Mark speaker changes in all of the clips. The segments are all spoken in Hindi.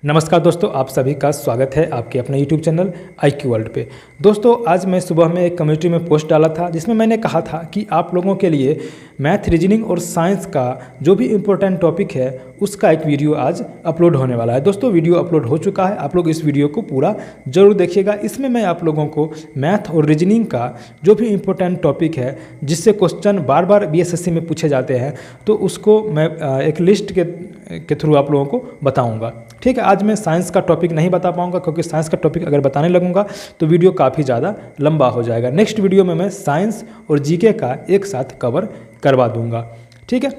Speaker 1: नमस्कार दोस्तों, आप सभी का स्वागत है आपके अपने YouTube चैनल IQ वर्ल्ड पे। दोस्तों, आज मैं सुबह में एक कम्युनिटी में पोस्ट डाला था जिसमें मैंने कहा था कि आप लोगों के लिए मैथ, रीजनिंग और साइंस का जो भी इम्पोर्टेंट टॉपिक है उसका एक वीडियो आज अपलोड होने वाला है। दोस्तों, वीडियो अपलोड हो चुका है, आप लोग इस वीडियो को पूरा ज़रूर देखिएगा। इसमें मैं आप लोगों को मैथ और रीजनिंग का जो भी इम्पोर्टेंट टॉपिक है जिससे क्वेश्चन बार बार BSSC में पूछे जाते हैं, तो उसको मैं एक लिस्ट के थ्रू आप लोगों को बताऊँगा। ठीक है, आज मैं साइंस का टॉपिक नहीं बता पाऊंगा क्योंकि साइंस का टॉपिक अगर बताने लगूंगा तो वीडियो काफ़ी ज़्यादा लंबा हो जाएगा। नेक्स्ट वीडियो में मैं साइंस और जीके का एक साथ कवर करवा दूंगा। ठीक है,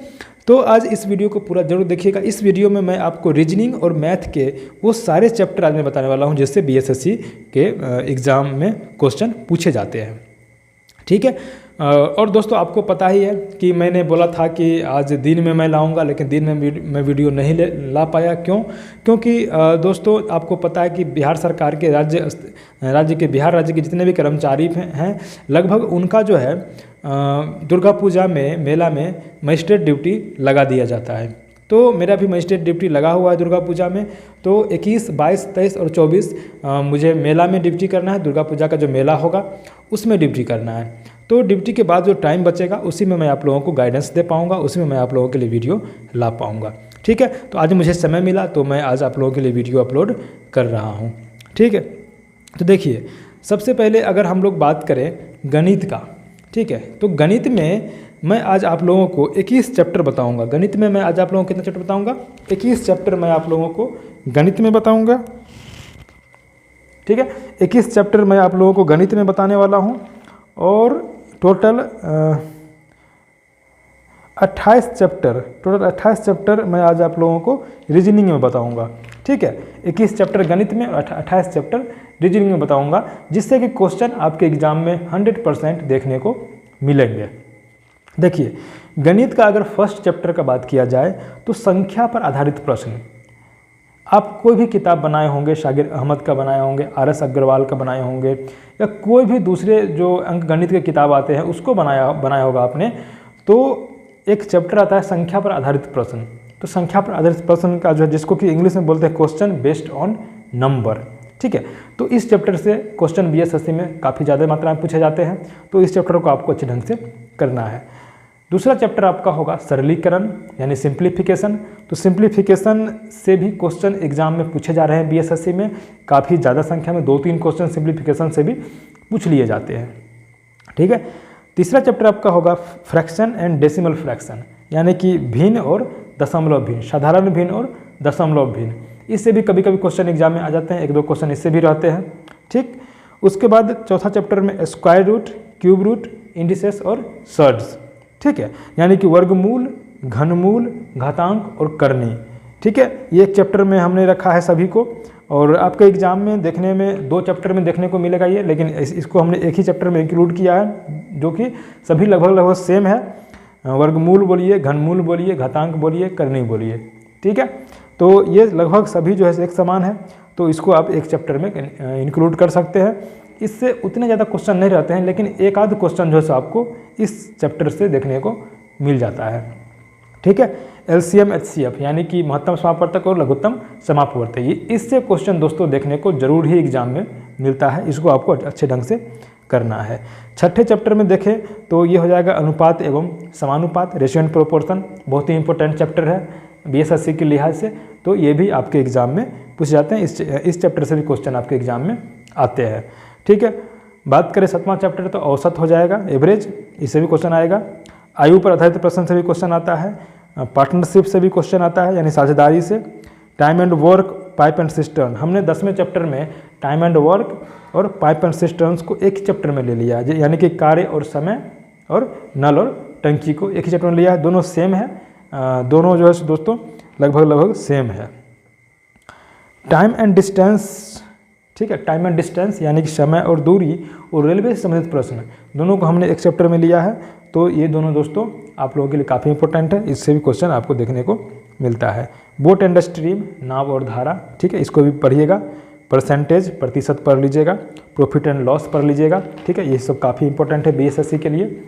Speaker 1: तो आज इस वीडियो को पूरा जरूर देखिएगा। इस वीडियो में मैं आपको रीजनिंग और मैथ के वो सारे चैप्टर आज मैं बताने वाला हूँ जिससे BSSC के एग्ज़ाम में क्वेश्चन पूछे जाते हैं। ठीक है, और दोस्तों आपको पता ही है कि मैंने बोला था कि आज दिन में मैं लाऊंगा, लेकिन दिन में मैं वीडियो नहीं ला पाया। क्योंकि दोस्तों आपको पता है कि बिहार सरकार के बिहार राज्य के जितने भी कर्मचारी हैं लगभग उनका जो है दुर्गा पूजा में मेला में मजिस्ट्रेट ड्यूटी लगा दिया जाता है। तो मेरा भी मजिस्ट्रेट ड्यूटी लगा हुआ है दुर्गा पूजा में। तो 21, 22, 23 और 24 मुझे मेला में ड्यूटी करना है। दुर्गा पूजा का जो मेला होगा उसमें ड्यूटी करना है। तो ड्यूटी के बाद जो टाइम बचेगा उसी में मैं आप लोगों को गाइडेंस दे पाऊँगा, उसी में मैं आप लोगों के लिए वीडियो ला पाऊँगा। ठीक है, तो आज मुझे समय मिला तो मैं आज आप लोगों के लिए वीडियो अपलोड कर रहा हूँ। ठीक है, तो देखिए सबसे पहले अगर हम लोग बात करें गणित का, ठीक है, तो गणित में मैं आज आप लोगों को 21 चैप्टर बताऊंगा। गणित में मैं आज आप लोगों को कितने चैप्टर बताऊंगा? 21 चैप्टर मैं आप लोगों को गणित में बताऊंगा। ठीक है, 21 चैप्टर मैं आप लोगों को गणित में बताने वाला हूं और टोटल 28 चैप्टर मैं आज आप लोगों को रीजनिंग में बताऊंगा। ठीक है, 21 चैप्टर गणित में और 28 चैप्टर रीजनिंग में बताऊंगा, जिससे कि क्वेश्चन आपके एग्जाम में 100% देखने को मिलेंगे। देखिए, गणित का अगर फर्स्ट चैप्टर का बात किया जाए तो संख्या पर आधारित प्रश्न आप कोई भी किताब बनाए होंगे, शागिर अहमद का बनाए होंगे, RS अग्रवाल का बनाए होंगे, या कोई भी दूसरे जो अंक गणित के किताब आते हैं उसको बनाया होगा आपने। तो एक चैप्टर आता है संख्या पर आधारित प्रश्न। तो संख्या पर आधारित प्रश्न का जो है, जिसको कि इंग्लिश में बोलते हैं क्वेश्चन बेस्ड ऑन नंबर। ठीक है, तो इस चैप्टर से क्वेश्चन BSSC में काफ़ी ज़्यादा मात्रा में पूछे जाते हैं, तो इस चैप्टर को आपको अच्छे ढंग से करना है। दूसरा चैप्टर आपका होगा सरलीकरण यानी सिंप्लीफिकेशन। तो सिंप्लीफिकेशन से भी क्वेश्चन एग्जाम में पूछे जा रहे हैं BSSC में, काफ़ी ज़्यादा संख्या में 2-3 क्वेश्चन सिंप्लीफिकेशन से भी पूछ लिए जाते हैं। ठीक है, तीसरा चैप्टर आपका होगा फ्रैक्शन एंड डेसिमल फ्रैक्शन, यानी कि भिन्न और दशमलव भिन्न, साधारण भिन्न और दशमलव भिन्न। इससे भी कभी कभी क्वेश्चन एग्जाम में आ जाते हैं, 1-2 क्वेश्चन इससे भी रहते हैं। ठीक, उसके बाद चौथा चैप्टर में square root, cube root, indices और सर्ड्स। ठीक है, यानी कि वर्गमूल, घनमूल, घातांक और करनी। ठीक है, ये एक चैप्टर में हमने रखा है सभी को, और आपके एग्जाम में देखने में 2 चैप्टर में देखने को मिलेगा ये, लेकिन इसको हमने एक ही चैप्टर में इंक्लूड किया है, जो कि सभी लगभग सेम है। वर्गमूल बोलिए, घनमूल बोलिए, घातांक बोलिए, करनी बोलिए। ठीक है, तो ये लगभग सभी जो है एक समान है, तो इसको आप एक चैप्टर में इंक्लूड कर सकते हैं। इससे उतने ज़्यादा क्वेश्चन नहीं रहते हैं, लेकिन एक आध क्वेश्चन जो है आपको इस चैप्टर से देखने को मिल जाता है। ठीक है, LCM HCF यानी कि महत्तम समापवर्तक और लघुत्तम समापवर्तक, ये इससे क्वेश्चन दोस्तों देखने को जरूर ही एग्जाम में मिलता है, इसको आपको अच्छे ढंग से करना है। छठे चैप्टर में देखें तो ये हो जाएगा अनुपात एवं समानुपात, रेशियो एंड प्रोपोर्शन। बहुत ही इंपॉर्टेंट चैप्टर है BSSC के लिहाज से, तो ये भी आपके एग्जाम में पूछे जाते हैं। इस चैप्टर से भी क्वेश्चन आपके एग्जाम में आते हैं। ठीक है, बात करें 7वां चैप्टर तो औसत हो जाएगा, एवरेज, इससे भी क्वेश्चन आएगा। आयु पर आधारित प्रश्न से भी क्वेश्चन आता है, पार्टनरशिप से भी क्वेश्चन आता है यानी साझेदारी से, time and work, pipe and cistern. हमने 10वें चैप्टर में टाइम एंड वर्क और पाइप एंड सिस्टर्न्स को एक ही चैप्टर में ले लिया है, यानी कि कार्य और समय और नल और टंकी को एक ही चैप्टर में लिया है। दोनों सेम है, दोनों जो है दोस्तों लगभग सेम है। टाइम एंड डिस्टेंस, ठीक है, टाइम एंड डिस्टेंस यानी कि समय और दूरी और रेलवे से संबंधित प्रश्न, दोनों को हमने एक चैप्टर में लिया है। तो ये दोनों दोस्तों आप लोगों के लिए काफ़ी इंपॉर्टेंट है, इससे भी क्वेश्चन आपको देखने को मिलता है। बोट एंड स्ट्रीम, नाव और धारा, ठीक है, इसको भी पढ़िएगा। परसेंटेज, प्रतिशत पढ़ लीजिएगा। प्रॉफिट एंड लॉस पढ़ लीजिएगा। ठीक है, ये सब काफ़ी इंपॉर्टेंट है BSSC के लिए।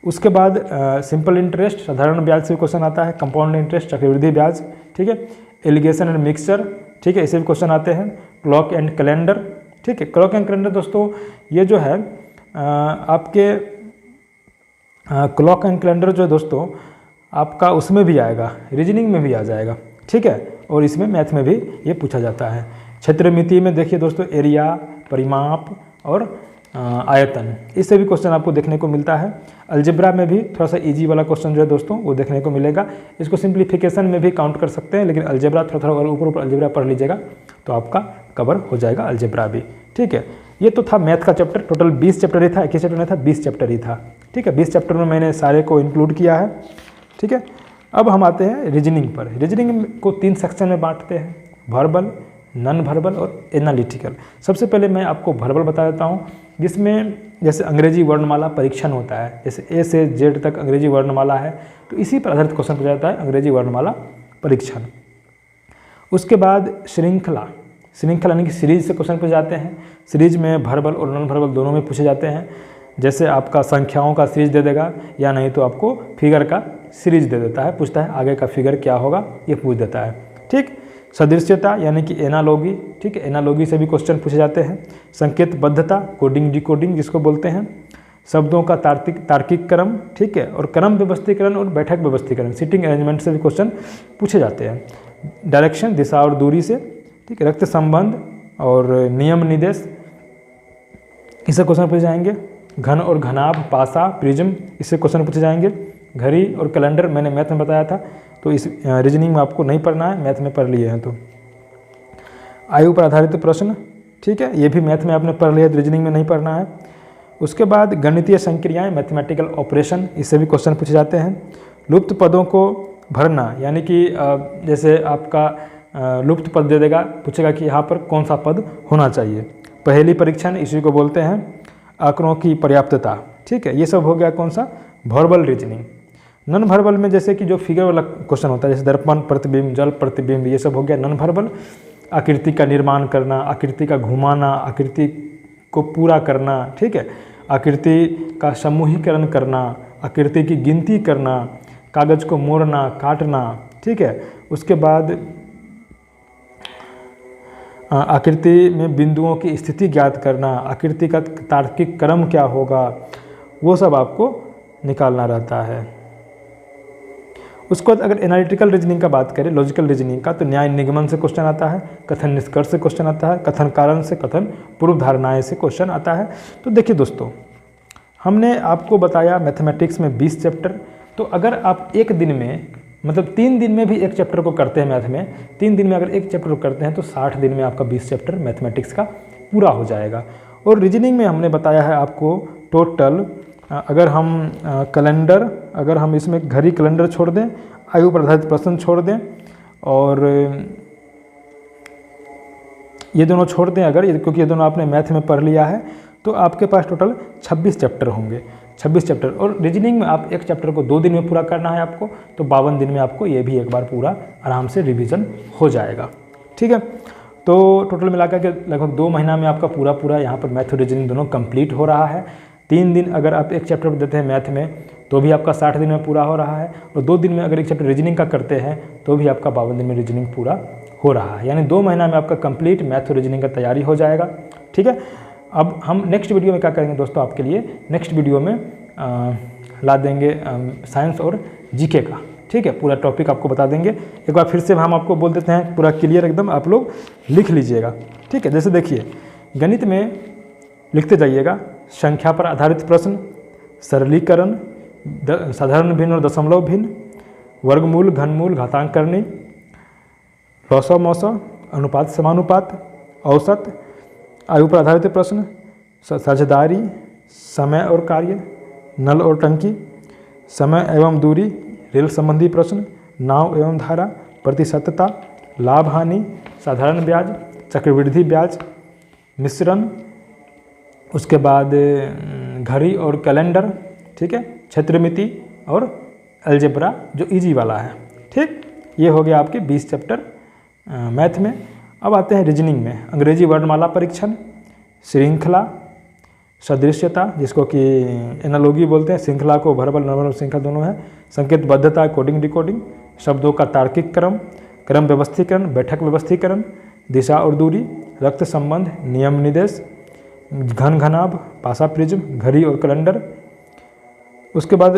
Speaker 1: उसके बाद सिंपल इंटरेस्ट, साधारण ब्याज से क्वेश्चन आता है। कंपाउंड इंटरेस्ट, चक्रवृद्धि ब्याज। ठीक है, एलिगेशन एंड मिक्सचर, ठीक है, इससे भी क्वेश्चन आते हैं। क्लॉक एंड कैलेंडर, ठीक है, क्लॉक एंड कैलेंडर दोस्तों ये जो है आपके क्लॉक एंड कैलेंडर जो है दोस्तों आपका उसमें भी आएगा, रीजनिंग में भी आ जाएगा, ठीक है, और इसमें मैथ में भी ये पूछा जाता है। क्षेत्रमिति में देखिए दोस्तों एरिया, परिमाप और आयतन, इससे भी क्वेश्चन आपको देखने को मिलता है। अलजेब्रा में भी थोड़ा सा इजी वाला क्वेश्चन जो है दोस्तों वो देखने को मिलेगा। इसको सिंप्लीफिकेशन में भी काउंट कर सकते हैं, लेकिन अलजेब्रा थोड़ा थोड़ा ऊपर अलजेब्रा पढ़ लीजिएगा तो आपका कवर हो जाएगा अलजेब्रा भी, ठीक है। ये तो था मैथ का चैप्टर, टोटल 20 चैप्टर ही था, एक ही चैप्टर नहीं था, 20 चैप्टर ही था, ठीक है। 20 चैप्टर में मैंने सारे को इंक्लूड किया है, ठीक है। अब हम आते हैं रीजनिंग पर। रीजनिंग को 3 सेक्शन में बांटते हैं, वर्बल, नॉन वर्बल और एनालिटिकल। सबसे पहले मैं आपको वर्बल बता देता हूँ, जिसमें जैसे अंग्रेजी वर्णमाला परीक्षण होता है, जैसे ए से जेड तक अंग्रेजी वर्णमाला है, तो इसी पर आधारित क्वेश्चन पूछा जाता है अंग्रेजी वर्णमाला परीक्षण। उसके बाद श्रृंखला, श्रृंखला यानी कि सीरीज से क्वेश्चन पूछे जाते हैं। सीरीज में वर्बल और नॉन वर्बल दोनों में पूछे जाते हैं। जैसे आपका संख्याओं का सीरीज दे देगा, या नहीं तो आपको फिगर का सीरीज दे देता है, पूछता है आगे का फिगर क्या होगा, ये पूछ देता है, ठीक। सदृश्यता यानी कि एनालॉगी, ठीक है, एनालॉगी से भी क्वेश्चन पूछे जाते हैं। संकेतबद्धता, कोडिंग डिकोडिंग जिसको बोलते हैं। शब्दों का तार्किक क्रम, ठीक है, और क्रम व्यवस्थीकरण और बैठक व्यवस्थीकरण, सीटिंग अरेंजमेंट से भी क्वेश्चन पूछे जाते हैं। डायरेक्शन, दिशा और दूरी से, ठीक है, रक्त संबंध और नियम निर्देश, इससे क्वेश्चन पूछे जाएंगे। घन और घनाभ, पासा, प्रिज्म, इससे क्वेश्चन पूछे जाएंगे। घड़ी और कैलेंडर मैंने मैथ में बताया था, तो इस रीजनिंग में आपको नहीं पढ़ना है, मैथ में पढ़ लिए हैं तो। आयु पर आधारित प्रश्न, ठीक है, ये भी मैथ में आपने पढ़ लिया, रीजनिंग में नहीं पढ़ना है। उसके बाद गणितीय संक्रियाएं, मैथमेटिकल ऑपरेशन, इससे भी क्वेश्चन पूछे जाते हैं। लुप्त पदों को भरना, यानी कि जैसे आपका लुप्त पद दे देगा, पूछेगा कि यहाँ पर कौन सा पद होना चाहिए। पहेली परीक्षण, इसी को बोलते हैं। आंकड़ों की पर्याप्तता, ठीक है, ये सब हो गया कौन सा, वर्बल रीजनिंग। नॉन वर्बल में जैसे कि जो फिगर वाला क्वेश्चन होता है, जैसे दर्पण प्रतिबिंब, जल प्रतिबिंब, ये सब हो गया नॉन वर्बल। आकृति का निर्माण करना, आकृति का घुमाना, आकृति को पूरा करना, ठीक है, आकृति का समूहीकरण करना, आकृति की गिनती करना, कागज को मोड़ना, काटना, ठीक है। उसके बाद आकृति में बिंदुओं की स्थिति ज्ञात करना, आकृति का तार्किक क्रम क्या होगा, वो सब आपको निकालना रहता है। उसके बाद अगर एनालिटिकल रीजनिंग का बात करें, लॉजिकल रीजनिंग का, तो न्याय निगमन से क्वेश्चन आता है, कथन निष्कर्ष से क्वेश्चन आता है, कथन कारण से, कथन पूर्व धारणाएं से क्वेश्चन आता है। तो देखिए दोस्तों, हमने आपको बताया मैथमेटिक्स में 20 चैप्टर, तो अगर आप एक दिन में, मतलब 3 दिन में भी एक चैप्टर को करते हैं मैथ में, 3 दिन में अगर एक चैप्टर को करते हैं तो 60 दिन में आपका 20 चैप्टर मैथमेटिक्स का पूरा हो जाएगा। और रीजनिंग में हमने बताया है आपको टोटल, अगर हम कैलेंडर, अगर हम इसमें घड़ी कैलेंडर छोड़ दें, आयु पर आधारित प्रश्न छोड़ दें और ये दोनों छोड़ दें अगर, क्योंकि ये दोनों आपने मैथ में पढ़ लिया है, तो आपके पास टोटल 26 चैप्टर होंगे, 26 चैप्टर। और रीजनिंग में आप एक चैप्टर को 2 दिन में पूरा करना है आपको, तो 52 दिन में आपको ये भी एक बार पूरा आराम से रिवीजन हो जाएगा, ठीक है। तो टोटल मिलाकर के लगभग 2 महीना में आपका पूरा यहाँ पर मैथ और रीजनिंग दोनों कंप्लीट हो रहा है। 3 दिन अगर आप एक चैप्टर देते हैं मैथ में तो भी आपका 60 दिन में पूरा हो रहा है, और 2 दिन में अगर एक चैप्टर रीजनिंग का करते हैं तो भी आपका 52 दिन में रीजनिंग पूरा हो रहा है। यानी 2 महीना में आपका कंप्लीट मैथ और रीजनिंग का तैयारी हो जाएगा, ठीक है। अब हम नेक्स्ट वीडियो में क्या करेंगे दोस्तों, आपके लिए नेक्स्ट वीडियो में ला देंगे साइंस और जीके का, ठीक है, पूरा टॉपिक आपको बता देंगे। एक बार फिर से हम आपको बोल देते हैं, पूरा क्लियर एकदम आप लोग लिख लीजिएगा, ठीक है। जैसे देखिए, गणित में लिखते जाइएगा, संख्या पर आधारित प्रश्न, सरलीकरण, साधारण भिन्न और दशमलव भिन्न, वर्गमूल, घनमूल, घातांक करनी, लौसा मौसा, अनुपात समानुपात, औसत, आयु पर आधारित प्रश्न, साझेदारी, समय और कार्य, नल और टंकी, समय एवं दूरी, रेल संबंधी प्रश्न, नाव एवं धारा, प्रतिशतता, लाभ हानि, साधारण ब्याज, चक्रवृद्धि ब्याज, मिश्रण, उसके बाद घड़ी और कैलेंडर, ठीक है, क्षेत्रमिति और अलजेब्रा जो इजी वाला है, ठीक। ये हो गया आपके 20 चैप्टर मैथ में। अब आते हैं रीजनिंग में, अंग्रेजी वर्णमाला परीक्षण, श्रृंखला, सदृश्यता जिसको कि एनालॉगी बोलते हैं, श्रृंखला को वर्बल नॉन श्रृंखला दोनों है, संकेतबद्धता, कोडिंग डिकोडिंग, शब्दों का तार्किक क्रम, क्रम व्यवस्थीकरण, बैठक व्यवस्थीकरण, दिशा और दूरी, रक्त संबंध, नियम निर्देश, घन घनाभ, पासा प्रिज्म, घड़ी और कैलेंडर। उसके बाद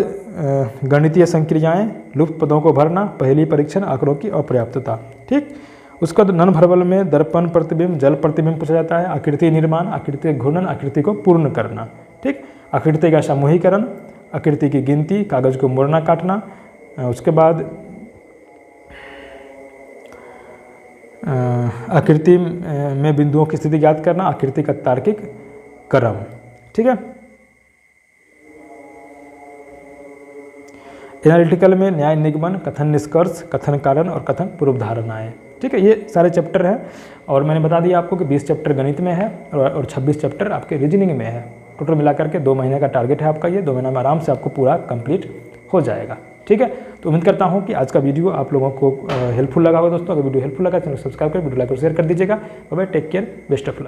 Speaker 1: गणितीय संक्रियाएं, लुप्त पदों को भरना, पहेली परीक्षण, आंकड़ों की अपर्याप्तता। ठीक। उसके बाद नॉन वर्बल में दर्पण प्रतिबिंब, जल प्रतिबिंब पूछा जाता है, आकृति निर्माण, आकृति घूर्णन, आकृति को पूर्ण करना। ठीक। आकृति का समूहीकरण, आकृति की गिनती, कागज को मोड़ना काटना। उसके बाद आकृति में बिंदुओं की स्थिति ज्ञात करना, आकृति का तार्किक क्रम। ठीक है। एनालिटिकल में न्याय निगमन, कथन निष्कर्ष, कथन कारण और कथन पूर्व धारणाएं। ठीक है, ये सारे चैप्टर हैं और मैंने बता दिया आपको कि 20 चैप्टर गणित में है और 26 चैप्टर आपके रीजनिंग में है। टोटल मिलाकर के 2 महीने का टारगेट है आपका, ये 2 महीना में आराम से आपको पूरा कंप्लीट हो जाएगा। ठीक है, तो उम्मीद करता हूँ कि आज का वीडियो आप लोगों को हेल्पफुल लगा होगा। दोस्तों अगर वीडियो हेल्पफुल लगा चैनल सब्सक्राइब कर, वीडियो लाइक और शेयर कर दीजिएगा। Bye, take care, best of luck.